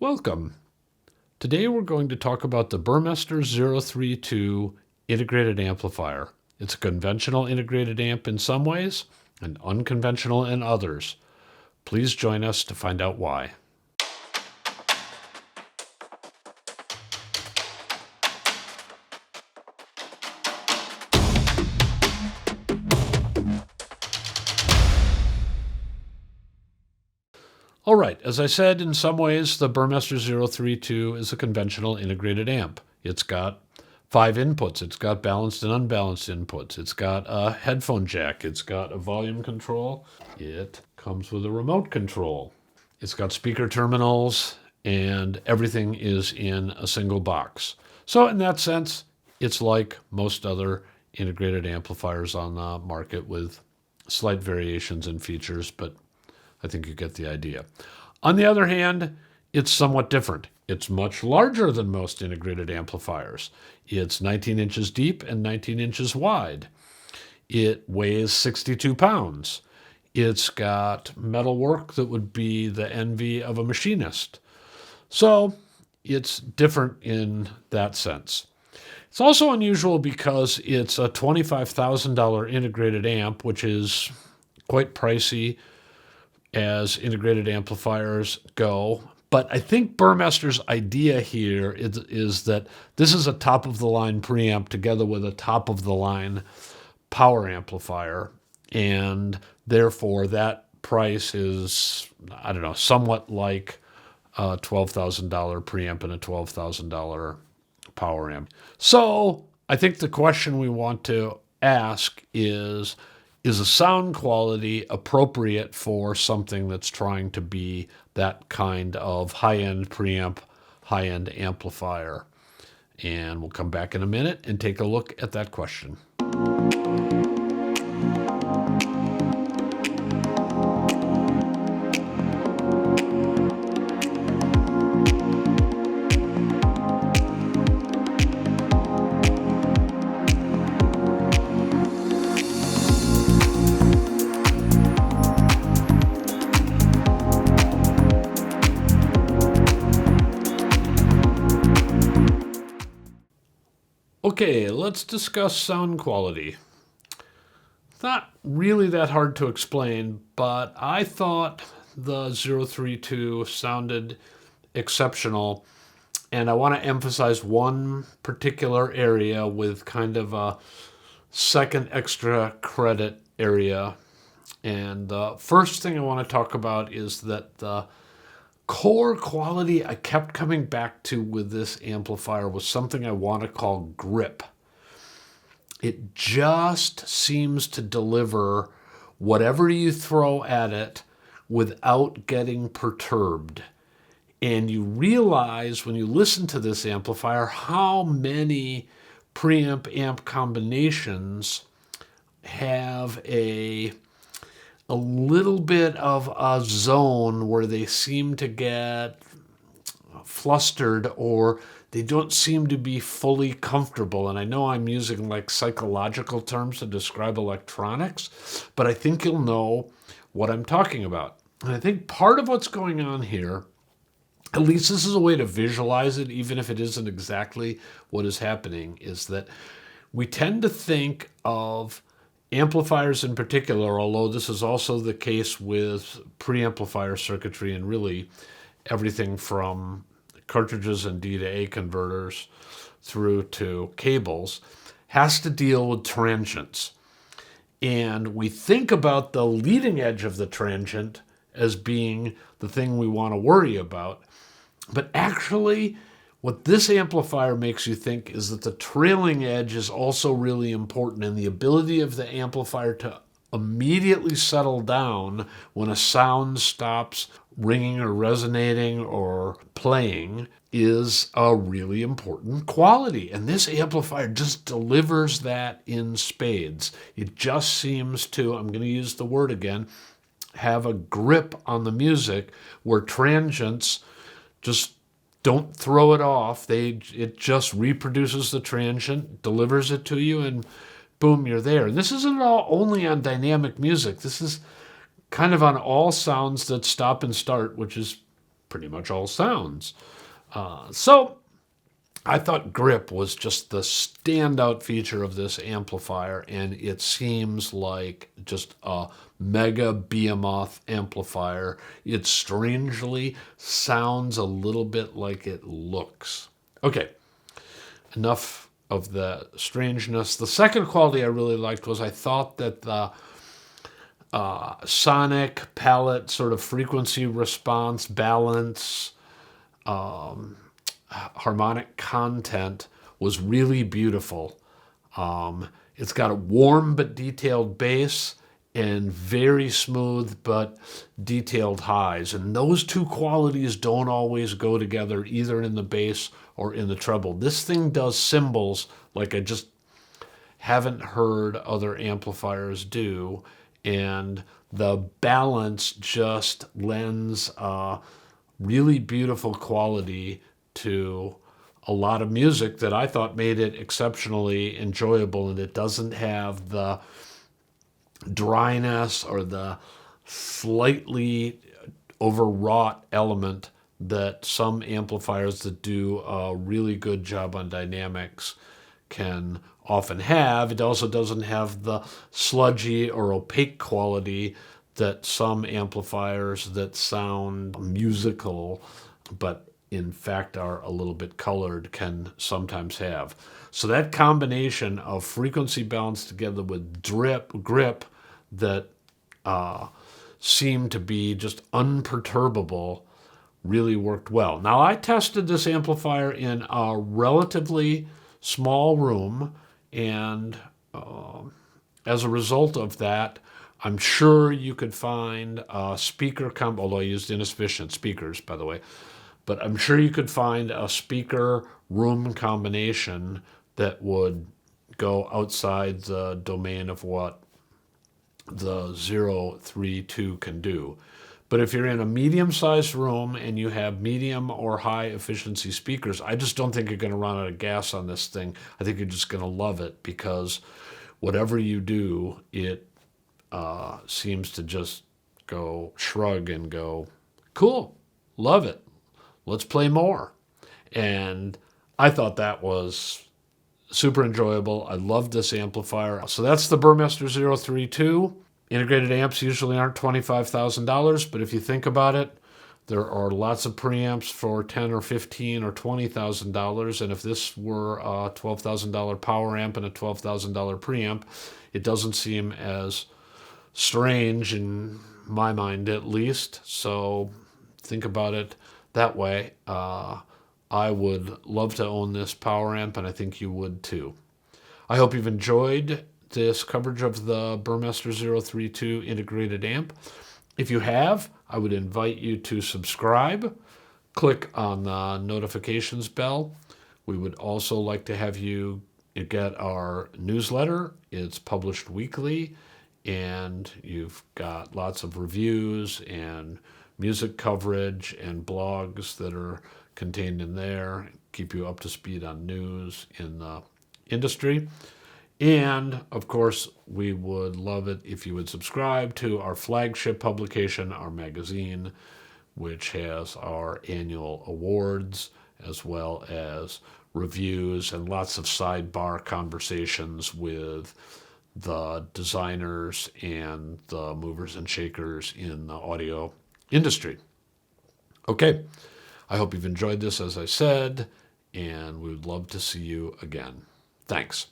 Welcome. Today we're going to talk about the Burmester 032 integrated amplifier. It's a conventional integrated amp in some ways and unconventional in others. Please join us to find out why. All right, as I said, in some ways, the Burmester 032 is a conventional integrated amp. It's got 5 inputs. It's got balanced and unbalanced inputs. It's got a headphone jack. It's got a volume control. It comes with a remote control. It's got speaker terminals, and everything is in a single box. So in that sense, it's like most other integrated amplifiers on the market with slight variations in features, but I think you get the idea. On the other hand, it's somewhat different. It's much larger than most integrated amplifiers. It's 19 inches deep and 19 inches wide. It weighs 62 pounds. It's got metalwork that would be the envy of a machinist. So it's different in that sense. It's also unusual because it's a $25,000 integrated amp, which is quite pricey as integrated amplifiers go. But I think Burmester's idea here is that this is a top-of-the-line preamp together with a top-of-the-line power amplifier, and therefore that price is, somewhat like a $12,000 preamp and a $12,000 power amp. So I think the question we want to ask is the sound quality appropriate for something that's trying to be that kind of high-end preamp, high-end amplifier? And we'll come back in a minute and take a look at that question. Okay, let's discuss sound quality. It's not really that hard to explain, but I thought the 032 sounded exceptional, and I want to emphasize one particular area with kind of a second extra credit area. And the first thing I want to talk about is that the core quality I kept coming back to with this amplifier was something I want to call grip. It just seems to deliver whatever you throw at it without getting perturbed. And you realize when you listen to this amplifier how many preamp amp combinations have a little bit of a zone where they seem to get flustered or they don't seem to be fully comfortable. And I know I'm using like psychological terms to describe electronics, but I think you'll know what I'm talking about. And I think part of what's going on here, at least this is a way to visualize it, even if it isn't exactly what is happening, is that we tend to think of amplifiers in particular, although this is also the case with preamplifier circuitry and really everything from cartridges and D to A converters through to cables, has to deal with transients. And we think about the leading edge of the transient as being the thing we want to worry about. But actually, what this amplifier makes you think is that the trailing edge is also really important, and the ability of the amplifier to immediately settle down when a sound stops ringing or resonating or playing is a really important quality. And this amplifier just delivers that in spades. It just seems to, I'm going to use the word again, have a grip on the music where transients just don't throw it off. It just reproduces the transient, delivers it to you, and boom, you're there. And this isn't all only on dynamic music. This is kind of on all sounds that stop and start, which is pretty much all sounds. So I thought grip was just the standout feature of this amplifier, and it seems like just a mega behemoth amplifier. It strangely sounds a little bit like it looks. Okay, enough of the strangeness. The second quality I really liked was I thought that the sonic palette sort of frequency response balance harmonic content was really beautiful. It's got a warm but detailed bass and very smooth but detailed highs. And those two qualities don't always go together, either in the bass or in the treble. This thing does cymbals like I just haven't heard other amplifiers do. And the balance just lends a really beautiful quality to a lot of music that I thought made it exceptionally enjoyable, and it doesn't have the dryness or the slightly overwrought element that some amplifiers that do a really good job on dynamics can often have. It also doesn't have the sludgy or opaque quality that some amplifiers that sound musical but in fact are a little bit colored can sometimes have. So that combination of frequency balance together with grip that seemed to be just unperturbable really worked well. Now, I tested this amplifier in a relatively small room, and as a result of that, I'm sure you could find a speaker although I used inefficient speakers, by the way, but I'm sure you could find a speaker room combination that would go outside the domain of what the 032 can do. But if you're in a medium-sized room and you have medium or high efficiency speakers, I just don't think you're going to run out of gas on this thing. I think you're just going to love it, because whatever you do, it seems to just go shrug and go, cool, love it. Let's play more. And I thought that was super enjoyable. I loved this amplifier. So that's the Burmester 032. Integrated amps usually aren't $25,000, but if you think about it, there are lots of preamps for $10,000 or $15,000 or $20,000, and if this were a $12,000 power amp and a $12,000 preamp, it doesn't seem as strange, in my mind at least. So think about it that way. I would love to own this power amp, and I think you would too. I hope you've enjoyed this coverage of the Burmester 032 integrated amp. If you have, I would invite you to subscribe. Click on the notifications bell. We would also like to have you get our newsletter. It's published weekly, and you've got lots of reviews and music coverage and blogs that are contained in there, keep you up to speed on news in the industry. And, of course, we would love it if you would subscribe to our flagship publication, our magazine, which has our annual awards, as well as reviews and lots of sidebar conversations with the designers and the movers and shakers in the audio industry. Okay, I hope you've enjoyed this, as I said, and we would love to see you again. Thanks.